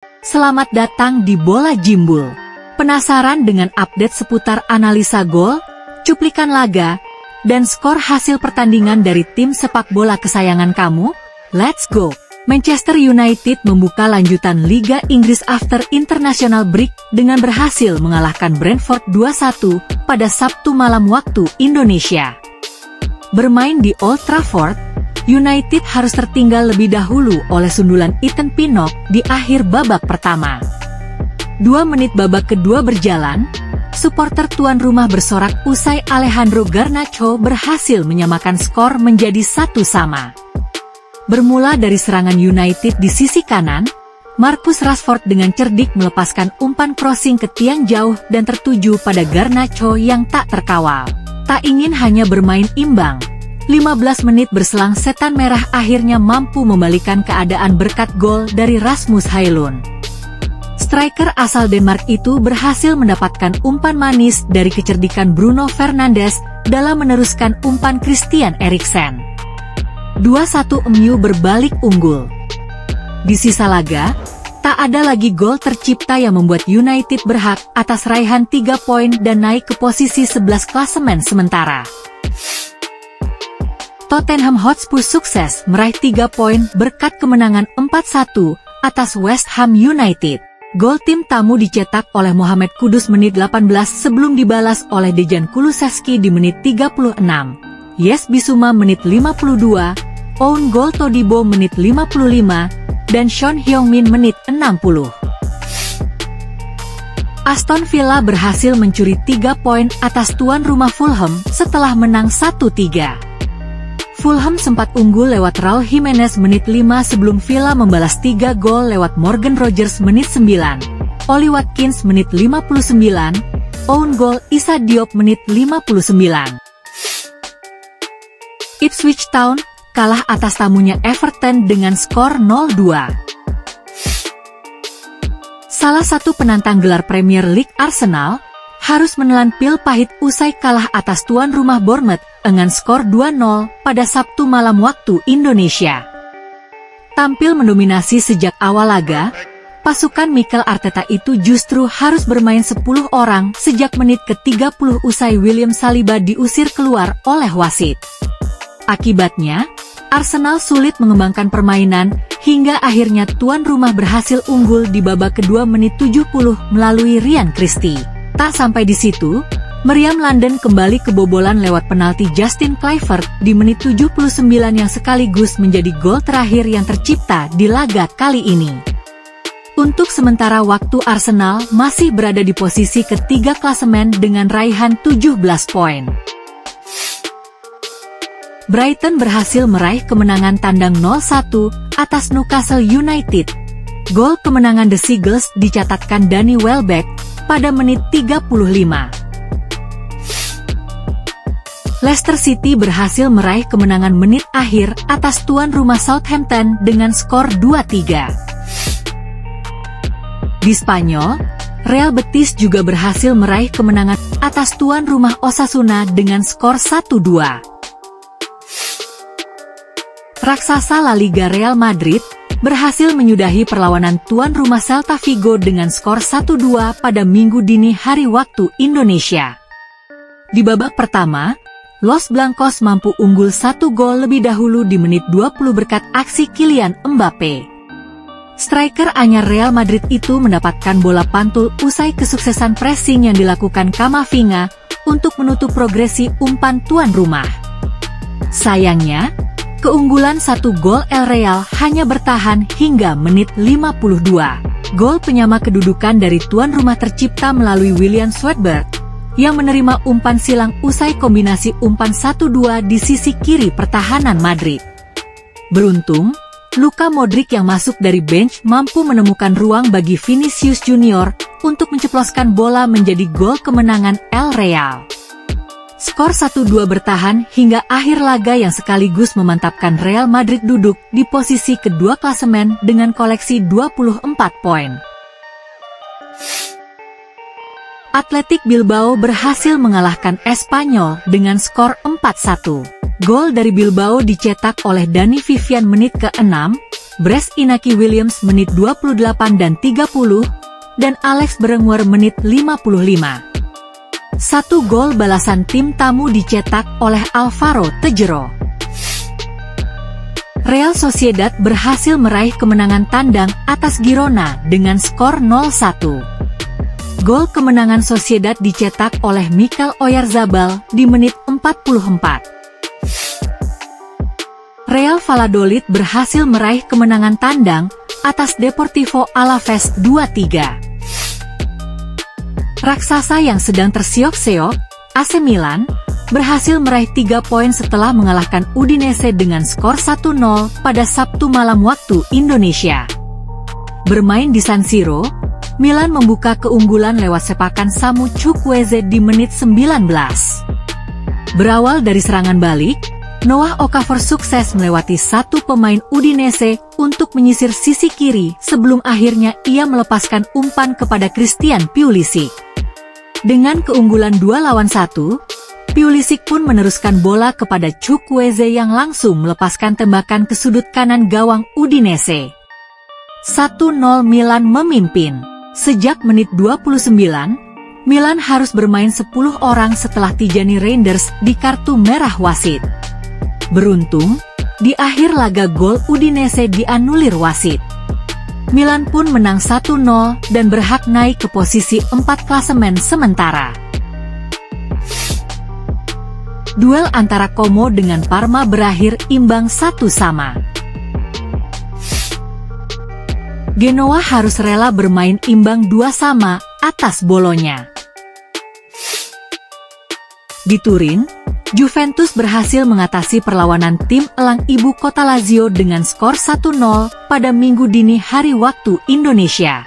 Selamat datang di Bola Jimbul. Penasaran dengan update seputar analisa gol, cuplikan laga, dan skor hasil pertandingan dari tim sepak bola kesayangan kamu? Let's go! Manchester United membuka lanjutan Liga Inggris after international break dengan berhasil mengalahkan Brentford 2-1 pada Sabtu malam waktu Indonesia. Bermain di Old Trafford, United harus tertinggal lebih dahulu oleh sundulan Ethan Pinnock di akhir babak pertama. 2 menit babak kedua berjalan, supporter tuan rumah bersorak usai Alejandro Garnacho berhasil menyamakan skor menjadi 1-1. Bermula dari serangan United di sisi kanan, Marcus Rashford dengan cerdik melepaskan umpan crossing ke tiang jauh dan tertuju pada Garnacho yang tak terkawal. Tak ingin hanya bermain imbang, 15 menit berselang setan merah akhirnya mampu membalikan keadaan berkat gol dari Rasmus Højlund. Striker asal Denmark itu berhasil mendapatkan umpan manis dari kecerdikan Bruno Fernandes dalam meneruskan umpan Christian Eriksen. 2-1 MU berbalik unggul. Di sisa laga, tak ada lagi gol tercipta yang membuat United berhak atas raihan 3 poin dan naik ke posisi 11 klasemen sementara. Tottenham Hotspur sukses meraih 3 poin berkat kemenangan 4-1 atas West Ham United. Gol tim tamu dicetak oleh Mohamed Kudus menit 18 sebelum dibalas oleh Dejan Kulusevski di menit 36. Yes Bissouma menit 52, own goal Todibo menit 55, dan Son Heung-min menit 60. Aston Villa berhasil mencuri 3 poin atas tuan rumah Fulham setelah menang 1-3. Fulham sempat unggul lewat Raul Jimenez menit 5 sebelum Villa membalas 3 gol lewat Morgan Rogers menit 9, Oli Watkins menit 59, own goal Issa Diop menit 59. Ipswich Town kalah atas tamunya Everton dengan skor 0-2. Salah satu penantang gelar Premier League Arsenal harus menelan pil pahit usai kalah atas tuan rumah Bournemouth dengan skor 2-0 pada Sabtu malam waktu Indonesia. Tampil mendominasi sejak awal laga, pasukan Mikel Arteta itu justru harus bermain 10 orang sejak menit ke-30 usai William Saliba diusir keluar oleh wasit. Akibatnya, Arsenal sulit mengembangkan permainan, hingga akhirnya tuan rumah berhasil unggul di babak kedua menit 70 melalui Ryan Christie. Tak sampai di situ, Meriam London kembali kebobolan lewat penalti Justin Kluivert di menit 79 yang sekaligus menjadi gol terakhir yang tercipta di laga kali ini. Untuk sementara waktu Arsenal masih berada di posisi ketiga klasemen dengan raihan 17 poin. Brighton berhasil meraih kemenangan tandang 0-1 atas Newcastle United. Gol kemenangan The Seagulls dicatatkan Danny Welbeck pada menit 35. Leicester City berhasil meraih kemenangan menit akhir atas tuan rumah Southampton dengan skor 2-3. Di Spanyol, Real Betis juga berhasil meraih kemenangan atas tuan rumah Osasuna dengan skor 1-2. Raksasa La Liga Real Madrid berhasil menyudahi perlawanan tuan rumah Celta Vigo dengan skor 1-2 pada Minggu dini hari waktu Indonesia. Di babak pertama, Los Blancos mampu unggul 1 gol lebih dahulu di menit 20 berkat aksi Kylian Mbappe. Striker anyar Real Madrid itu mendapatkan bola pantul usai kesuksesan pressing yang dilakukan Camavinga untuk menutup progresi umpan tuan rumah. Sayangnya, keunggulan 1 gol El Real hanya bertahan hingga menit 52. Gol penyama kedudukan dari tuan rumah tercipta melalui William Swedberg, yang menerima umpan silang usai kombinasi umpan 1-2 di sisi kiri pertahanan Madrid. Beruntung, Luka Modric yang masuk dari bench mampu menemukan ruang bagi Vinicius Junior untuk menceploskan bola menjadi gol kemenangan El Real. Skor 1-2 bertahan hingga akhir laga yang sekaligus memantapkan Real Madrid duduk di posisi kedua klasemen dengan koleksi 24 poin. Athletic Bilbao berhasil mengalahkan Espanyol dengan skor 4-1. Gol dari Bilbao dicetak oleh Dani Vivian menit ke-6, Brest Inaki Williams menit 28 dan 30, dan Alex Berenguer menit 55. 1 gol balasan tim tamu dicetak oleh Alvaro Tejero. Real Sociedad berhasil meraih kemenangan tandang atas Girona dengan skor 0-1. Gol kemenangan Sociedad dicetak oleh Mikel Oyarzabal di menit 44. Real Valladolid berhasil meraih kemenangan tandang atas Deportivo Alavés 2-3. Raksasa yang sedang tersiok-seok, AC Milan, berhasil meraih 3 poin setelah mengalahkan Udinese dengan skor 1-0 pada Sabtu malam waktu Indonesia. Bermain di San Siro, Milan membuka keunggulan lewat sepakan Samu Chukwueze di menit 19. Berawal dari serangan balik, Noah Okafor sukses melewati satu pemain Udinese untuk menyisir sisi kiri sebelum akhirnya ia melepaskan umpan kepada Christian Pulisic. Dengan keunggulan 2-1, Pulisic pun meneruskan bola kepada Chukwueze yang langsung melepaskan tembakan ke sudut kanan gawang Udinese. 1-0 Milan memimpin. Sejak menit 29, Milan harus bermain 10 orang setelah Tijani Reinders di kartu merah wasit. Beruntung, di akhir laga gol Udinese dianulir wasit. Milan pun menang 1-0 dan berhak naik ke posisi 4 klasemen sementara. Duel antara Como dengan Parma berakhir imbang 1-1. Genoa harus rela bermain imbang 2-2 atas Bolonya. Di Turin, Juventus berhasil mengatasi perlawanan tim elang ibu kota Lazio dengan skor 1-0 pada Minggu dini hari waktu Indonesia.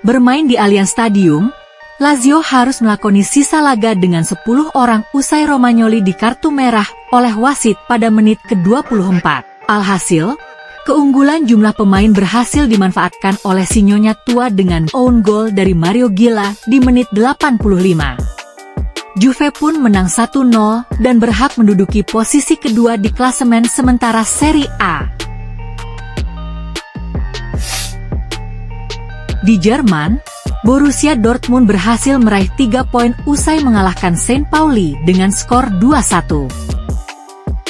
Bermain di Allianz Stadium, Lazio harus melakoni sisa laga dengan 10 orang usai Romagnoli di kartu merah oleh wasit pada menit ke-24. Alhasil, keunggulan jumlah pemain berhasil dimanfaatkan oleh si Nyonya Tua dengan own goal dari Mario Gila di menit 85. Juve pun menang 1-0 dan berhak menduduki posisi kedua di klasemen sementara Serie A. Di Jerman, Borussia Dortmund berhasil meraih 3 poin usai mengalahkan St. Pauli dengan skor 2-1.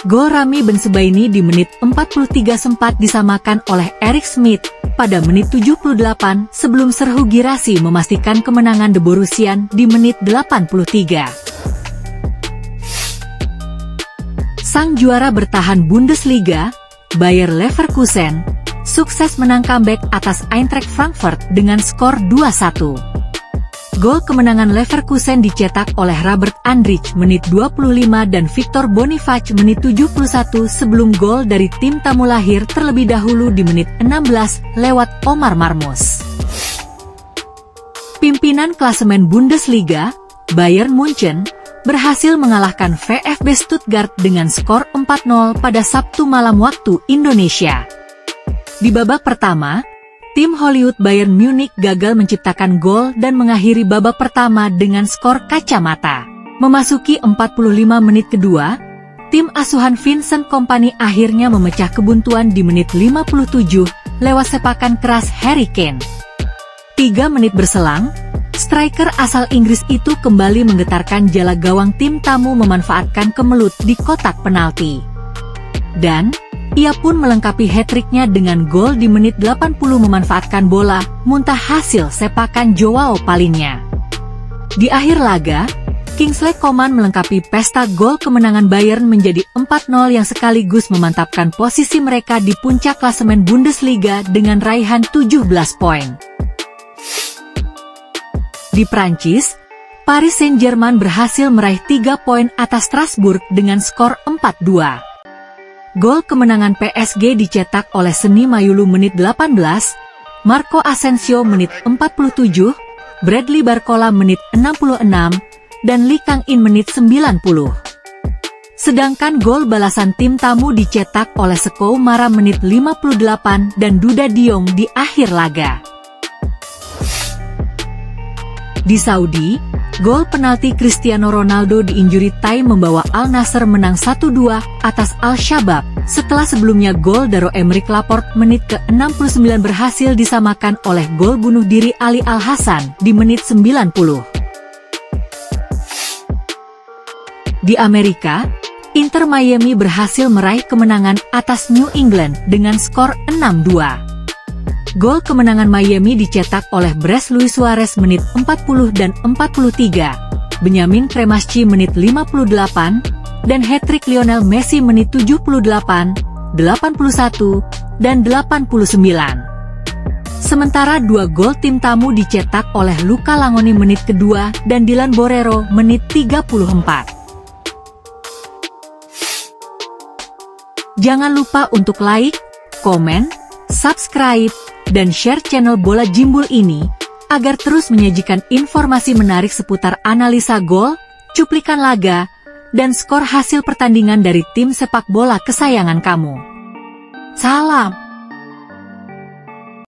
Gol Rami Bensebaini di menit 43 sempat disamakan oleh Eric Smith pada menit 78 sebelum Serhou Guirassy memastikan kemenangan The Borussian di menit 83. Sang juara bertahan Bundesliga, Bayer Leverkusen, sukses menang comeback atas Eintracht Frankfurt dengan skor 2-1. Gol kemenangan Leverkusen dicetak oleh Robert Andrich menit 25 dan Victor Boniface menit 71 sebelum gol dari tim tamu lahir terlebih dahulu di menit 16 lewat Omar Marmoush. Pimpinan klasemen Bundesliga, Bayern Munchen, berhasil mengalahkan VfB Stuttgart dengan skor 4-0 pada Sabtu malam waktu Indonesia. Di babak pertama, tim Hollywood Bayern Munich gagal menciptakan gol dan mengakhiri babak pertama dengan skor kacamata. Memasuki 45 menit kedua, tim asuhan Vincent Kompany akhirnya memecah kebuntuan di menit 57 lewat sepakan keras Harry Kane. 3 menit berselang, striker asal Inggris itu kembali menggetarkan jala gawang tim tamu memanfaatkan kemelut di kotak penalti. Dan ia pun melengkapi hat-tricknya dengan gol di menit 80 memanfaatkan bola muntah hasil sepakan Joao Palhinha. Di akhir laga, Kingsley Coman melengkapi pesta gol kemenangan Bayern menjadi 4-0 yang sekaligus memantapkan posisi mereka di puncak klasemen Bundesliga dengan raihan 17 poin. Di Prancis, Paris Saint-Germain berhasil meraih 3 poin atas Strasbourg dengan skor 4-2. Gol kemenangan PSG dicetak oleh Seni Mayulu menit 18, Marco Asensio menit 47, Bradley Barcola menit 66, dan Lee Kang-in menit 90. Sedangkan gol balasan tim tamu dicetak oleh Sekou Mara menit 58 dan Duda Diong di akhir laga. Di Saudi, Gol penalti Cristiano Ronaldo di injury time membawa Al Nassr menang 1-2 atas Al-Shabab, setelah sebelumnya gol Daro Emerick Laporte menit ke-69 berhasil disamakan oleh gol bunuh diri Ali Al-Hassan di menit 90. Di Amerika, Inter Miami berhasil meraih kemenangan atas New England dengan skor 6-2. Gol kemenangan Miami dicetak oleh Bryce Luis Suarez menit 40 dan 43, Benjamin Cremaschi menit 58, dan hat-trick Lionel Messi menit 78, 81, dan 89. Sementara 2 gol tim tamu dicetak oleh Luca Langoni menit kedua dan Dylan Borrero menit 34. Jangan lupa untuk like, komen, subscribe, dan share channel Bola Jimbul ini, agar terus menyajikan informasi menarik seputar analisa gol, cuplikan laga, dan skor hasil pertandingan dari tim sepak bola kesayangan kamu. Salam!